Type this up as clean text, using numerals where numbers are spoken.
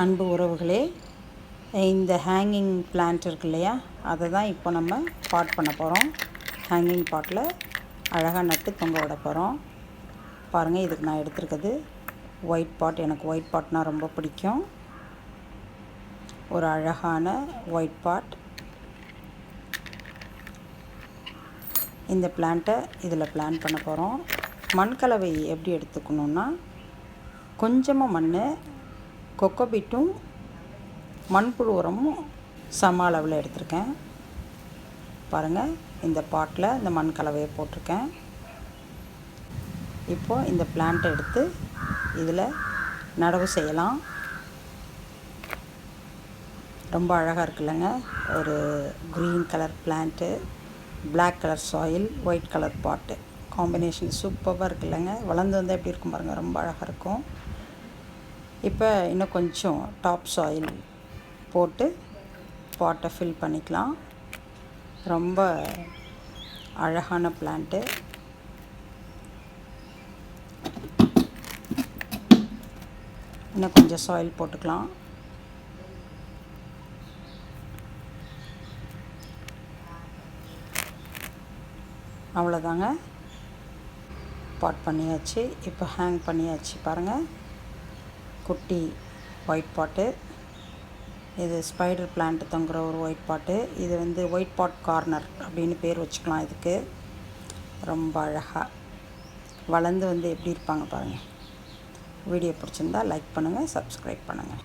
அன்பு உறவுகளே, இந்த ஹேங்கிங் பிளான்ட் இருக்கு இல்லையா, அதை தான் இப்போ நம்ம பாட் பண்ண போகிறோம். ஹேங்கிங் பாட்டில் அழகாக நட்டு தொங்க விட போகிறோம். பாருங்கள், இதுக்கு நான் எடுத்துருக்கிறது ஒயிட் பாட். எனக்கு ஒயிட் பாட்னால் ரொம்ப பிடிக்கும். ஒரு அழகான ஒயிட் பாட். இந்த பிளான்ட்டை இதில் பிளான் பண்ண போகிறோம். மண் கலவை எப்படி எடுத்துக்கணுன்னா, கொஞ்சமாக மண், கொக்கோபீட்டும் மண்புழு உரமும் சம அளவில் எடுத்திருக்கேன். பாருங்கள், இந்த பாட்டில் இந்த மண் கலவையை போட்டிருக்கேன். இப்போது இந்த பிளான்ட்டை எடுத்து இதில் நடவு செய்யலாம். ரொம்ப அழகாக இருக்குல்லங்க. ஒரு green colour plant, black colour soil, white colour pot, combination சூப்பராக இருக்குல்லங்க. வளர்ந்து வந்தால் எப்படி இருக்கும் பாருங்கள், ரொம்ப அழகாக இருக்கும். இப்போ இன்னும் கொஞ்சம் டாப் சாயில் போட்டு பாட்டை ஃபில் பண்ணிக்கலாம். ரொம்ப அழகான பிளான்ட்டு. இன்னும் கொஞ்சம் சாயில் போட்டுக்கலாம். அவ்வளோதாங்க, பாட் பண்ணியாச்சு. இப்போ ஹேங் பண்ணியாச்சு. பாருங்கள், குட்டி ஒயிட் பாட்டு. இது ஸ்பைடர் பிளான்ட் தொங்குற ஒரு ஒயிட் பாட்டு. இது வந்து ஒயிட் பாட் கார்னர் அப்படின்னு பேர் வச்சுக்கலாம் இதுக்கு. ரொம்ப அழகாக வளர்ந்து வந்து எப்படி இருப்பாங்க பாருங்கள். வீடியோ பிடிச்சிருந்தா லைக் பண்ணுங்கள், சப்ஸ்கிரைப் பண்ணுங்கள்.